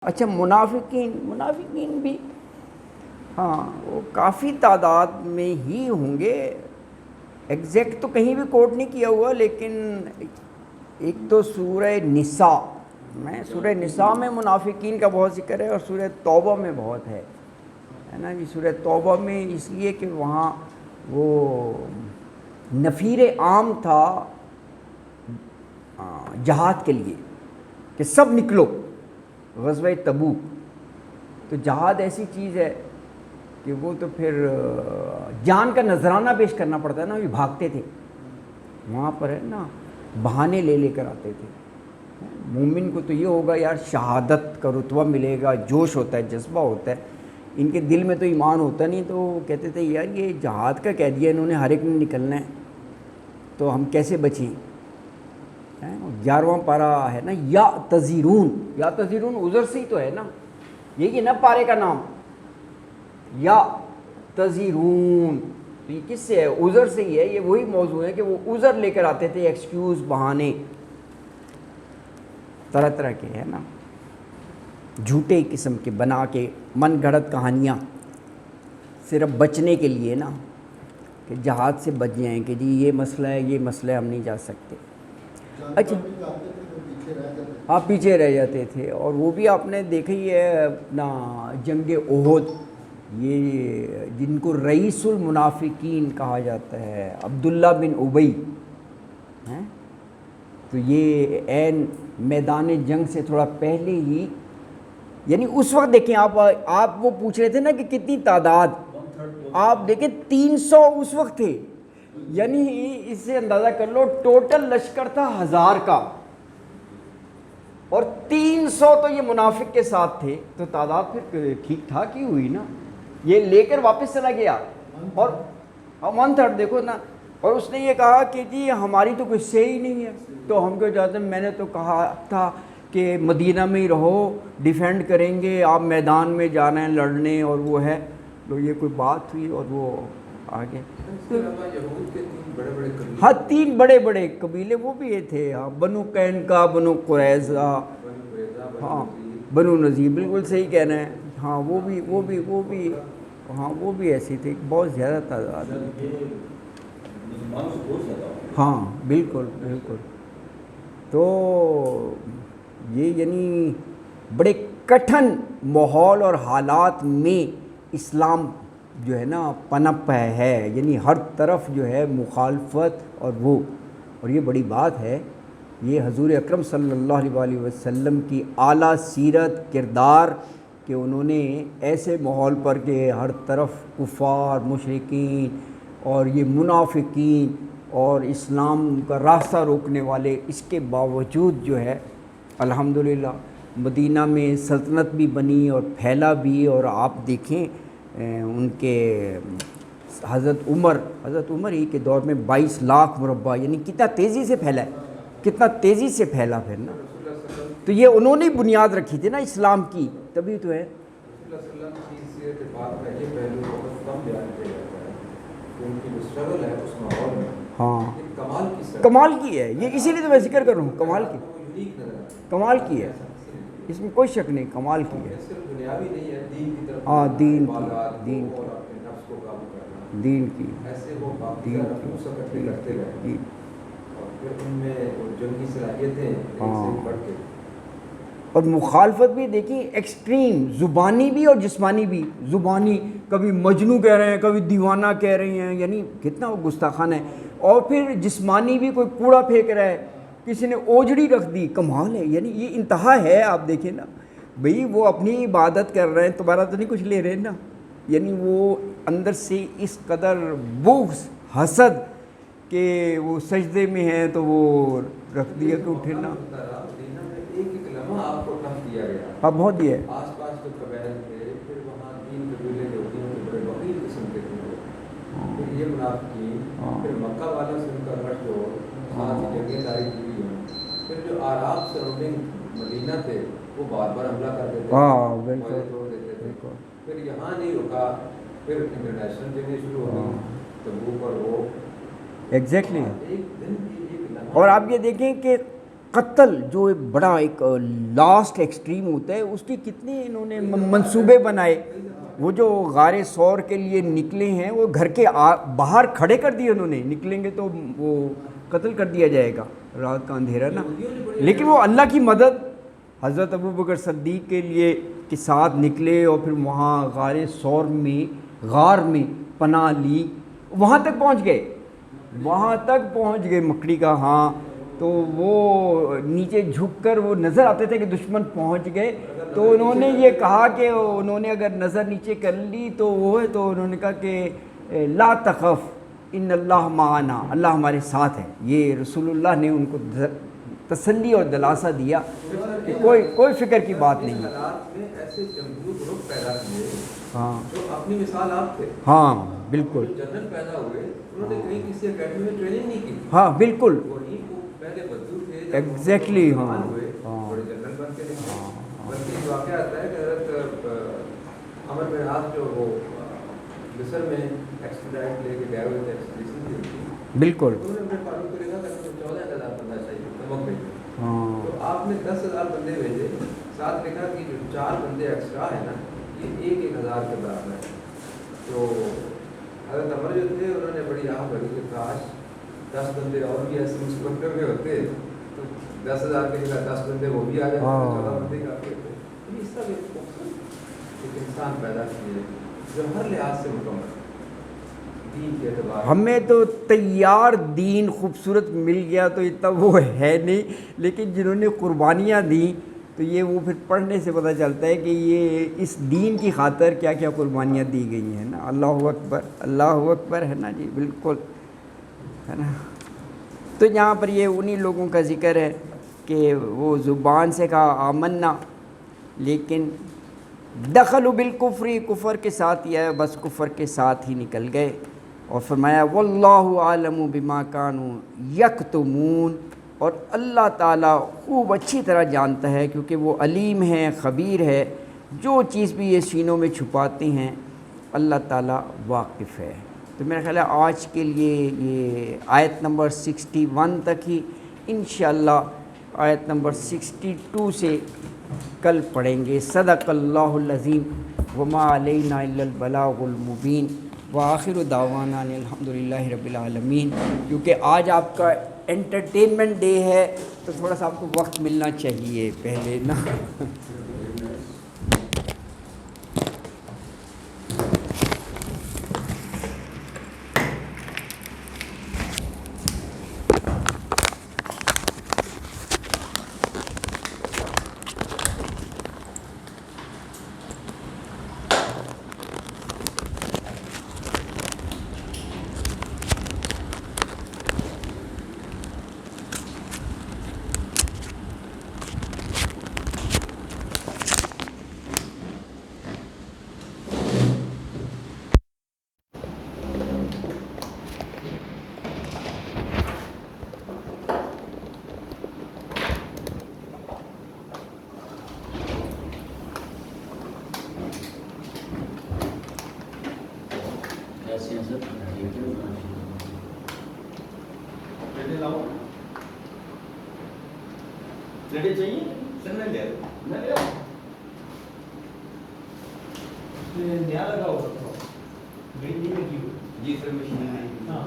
اچھا منافقین بھی ہاں وہ کافی تعداد میں ہی ہوں گے، ایگزیکٹ تو کہیں بھی کوٹ نہیں کیا ہوا، لیکن ایک تو سورہ نساء میں منافقین کا بہت ذکر ہے، اور سورہ توبہ میں بہت ہے نا جی۔ سورہ توبہ میں اس لیے کہ وہاں وہ نفیر عام تھا جہاد کے لیے کہ سب نکلو غزوہ تبوک، تو جہاد ایسی چیز ہے کہ وہ تو پھر جان کا نذرانہ پیش کرنا پڑتا ہے نا، بھی بھاگتے تھے وہاں پر ہے نا، بہانے لے کر آتے تھے۔ مومن کو تو یہ ہوگا یار شہادت کا رتبہ ملے گا، جوش ہوتا ہے، جذبہ ہوتا ہے، ان کے دل میں تو ایمان ہوتا نہیں، تو وہ کہتے تھے یار یہ جہاد کا کہہ دیا انہوں نے، ہر ایک نے نکلنا ہے، تو ہم کیسے بچیں۔ 11واں پارہ ہے نا، یا تذیرون عذر سے ہی تو ہے نا، یہی نا پارے کا نام، یا تذیرون، تو یہ کس سے ہے؟ عذر سے ہی ہے، یہ وہی موضوع ہے کہ وہ عذر لے کر آتے تھے، ایکسکیوز، بہانے طرح طرح کے ہے نا، جھوٹے قسم کے بنا کے من گھڑت کہانیاں، صرف بچنے کے لیے نا، کہ جہاد سے بچ جائیں کہ جی یہ مسئلہ ہے ہم نہیں جا سکتے۔ اچھا ہاں پیچھے رہ جاتے تھے، اور وہ بھی آپ نے دیکھا ہی ہے اپنا جنگ احد، یہ جن کو رئیس المنافقین کہا جاتا ہے، عبداللہ بن ابی، تو یہ عین میدان جنگ سے تھوڑا پہلے ہی، یعنی اس وقت دیکھیں آپ وہ پوچھ رہے تھے نا کہ کتنی تعداد، آپ دیکھیں 300 اس وقت تھے، یعنی اس سے اندازہ کر لو ٹوٹل لشکر تھا 1000 کا، اور 300 تو یہ منافق کے ساتھ تھے، تو تعداد پھر ٹھیک ٹھاک ہی ہوئی نا، یہ لے کر واپس چلا گیا، اور 1/3 دیکھو نا، اور اس نے یہ کہا کہ جی ہماری تو کوئی سے ہی نہیں ہے، تو ہم کو اجازت، میں نے تو کہا تھا کہ مدینہ میں ہی رہو، ڈیفینڈ کریں گے، آپ میدان میں جانا ہے لڑنے، اور وہ ہے، تو یہ کوئی بات ہوئی، اور وہ آگے ہاں 3 بڑے بڑے قبیلے وہ بھی یہ تھے، ہاں بنو قینقاع، بنو قریظہ، ہاں بنو نذیر، بالکل صحیح کہنا ہے، ہاں وہ بھی ہاں وہ بھی ایسی تھی، بہت زیادہ تعداد میں، ہاں بالکل۔ تو یہ یعنی بڑے کٹھن ماحول اور حالات میں اسلام جو ہے نا پنپ ہے، یعنی ہر طرف جو ہے مخالفت، اور یہ بڑی بات ہے، یہ حضور اکرم صلی اللہ علیہ وسلم کی اعلیٰ سیرت، کردار، کہ انہوں نے ایسے ماحول پر کہ ہر طرف کفار، مشرکین اور یہ منافقین اور اسلام کا راستہ روکنے والے، اس کے باوجود جو ہے الحمدللہ مدینہ میں سلطنت بھی بنی اور پھیلا بھی، اور آپ دیکھیں ان کے حضرت عمر ہی کے دور میں 22 لاکھ مربع، یعنی کتنا تیزی سے پھیلا پھر نا، تو یہ انہوں نے بنیاد رکھی تھی نا اسلام کی، تبھی تو ہے۔ ہاں کمال کی ہے یہ، اسی لیے تو میں ذکر کر رہا ہوں، کمال کی ہے، اس میں کوئی شک نہیں، کمال کی ہے، ہاں دین کی اور مخالفت بھی دیکھیں ایکسٹریم، زبانی بھی اور جسمانی بھی، زبانی کبھی مجنو کہہ رہے ہیں، کبھی دیوانہ کہہ رہے ہیں، یعنی کتنا وہ گستاخانہ ہے، اور پھر جسمانی بھی، کوئی کوڑا پھینک رہا ہے، کسی نے اوجڑی رکھ دی، کمال ہے، یعنی یہ انتہا ہے۔ آپ دیکھیں نا بھئی وہ اپنی عبادت کر رہے ہیں، تمہارا تو نہیں کچھ لے رہے ہیں نا، یعنی وہ اندر سے اس قدر بغض، حسد، کہ وہ سجدے میں ہیں تو وہ رکھ دیا کہ اٹھے نا، ہاں بہت دیا ہے، آس پاس جو قبائل تھے، پھر وہاں 3 قبیلے جو ہوتے ہیں بڑے بغیر قسم کے تھے، پھر یہ منافقین، پھر مکہ والوں سے ان کا رشت ہو، ساتھ ہی جنگیں جاری ہوئی ہیں، پھر جو آراب سراؤنڈنگ مدینہ تھے وہ بار بار حملہ کر دیتے تھے، توڑ دیتے تھے، پھر یہاں نہیں رکا، پھر انٹرنیشنل جنگیں شروع ہو گئی، تبوک اور وہ ایگزیکٹلی، اور آپ یہ دیکھیں کہ قتل جو ایک بڑا ایک لاسٹ ایکسٹریم ہوتا ہے، اس کے کتنے انہوں نے منصوبے بنائے. وہ جو غار ثور کے لیے نکلے ہیں وہ گھر کے باہر کھڑے کر دیے انہوں نے، نکلیں گے تو وہ قتل کر دیا جائے گا، رات کا اندھیرا نا. لیکن وہ اللہ کی مدد حضرت ابوبکر صدیق کے لیے کے ساتھ نکلے اور پھر وہاں غار ثور میں غار میں پناہ لی، وہاں تک پہنچ گئے، وہاں تک پہنچ گئے مکڑی کا. ہاں تو وہ نیچے جھک کر وہ نظر آتے تھے کہ دشمن پہنچ گئے، تو انہوں نے یہ کہا کہ انہوں نے اگر نظر نیچے کر لی تو وہ ہے، تو انہوں نے کہا کہ لا تخف ان اللہ معنا، اللہ ہمارے ساتھ ہے. یہ رسول اللہ نے ان کو تسلی اور دلاسا دیا کہ کوئی فکر کی بات نہیں. ہاں جو اپنی مثال آپ تھے. ہاں بالکل. جنرل پیدا ہوئے انہوں نے کہیں کسی اکیڈمی میں ٹریننگ نہیں کی. ہاں بالکل پہلے بدو تھے ایگزیکٹلی. ہاں بڑے جنرل بن کے نکلے. بلکہ واقعہ آتا ہے کہ حضرت عمر بن عاص جو وہ مصر میں ایکسپیڈائٹ لے کے گئے ہوئے تھے ایکسپیڈیشن کے لیے، بالکل. انہوں نے اپنے فاروق کو لکھا کہ 14,000 بندہ چاہیے نمک بھیجے. ہاں تو آپ نے 10,000 بندے بھیجے، ساتھ لکھا کہ جو 4 بندے ایکسٹرا ہیں نا یہ 1,000 کے برابر ہے. تو حضرت عمر جو تھے انہوں نے بڑی آہ بھری کہ کاش 10 بندے اور بھی ایسے اس بندے میں ہوتے تو 10,000 کے جگہ 10 بندے وہ بھی آ جاتے، 14 بندے کافی ہوتے. اس طرح ایک انسان پیدا کیے جو ہر لحاظ سے مکمل دین کے اعتبار. ہمیں تو تیار دین خوبصورت مل گیا تو اتنا وہ ہے نہیں، لیکن جنہوں نے قربانیاں دیں تو یہ وہ پھر پڑھنے سے پتہ چلتا ہے کہ یہ اس دین کی خاطر کیا کیا قربانیاں دی گئی ہیں نا. اللہ اکبر اللہ اکبر ہے نا جی. بالکل ہے نا. تو یہاں پر یہ انہی لوگوں کا ذکر ہے کہ وہ زبان سے کہا آمنا، لیکن دخلوا بالکفر، کفر کے ساتھ ہی ہے، بس کفر کے ساتھ ہی نکل گئے. اور فرمایا واللہ عالم بما کانوا یکتمون، اور اللہ تعالیٰ خوب اچھی طرح جانتا ہے کیونکہ وہ علیم ہے خبیر ہے، جو چیز بھی یہ سینوں میں چھپاتے ہیں اللہ تعالیٰ واقف ہے. تو میرا خیال ہے آج کے لیے یہ آیت نمبر 61 تک ہی، انشاءاللہ آیت نمبر 62 سے کل پڑھیں گے. صدق اللہ العظیم وما علینا الا البلاغ المبین وآخر دعوانا ان الحمدللہ رب العالمین. کیونکہ آج آپ کا انٹرٹینمنٹ ڈے ہے تو تھوڑا سا آپ کو وقت ملنا چاہیے پہلے نا. لیٹے چاہیے سر میں لے نیا لگا ہوا جی سر مشین. ہاں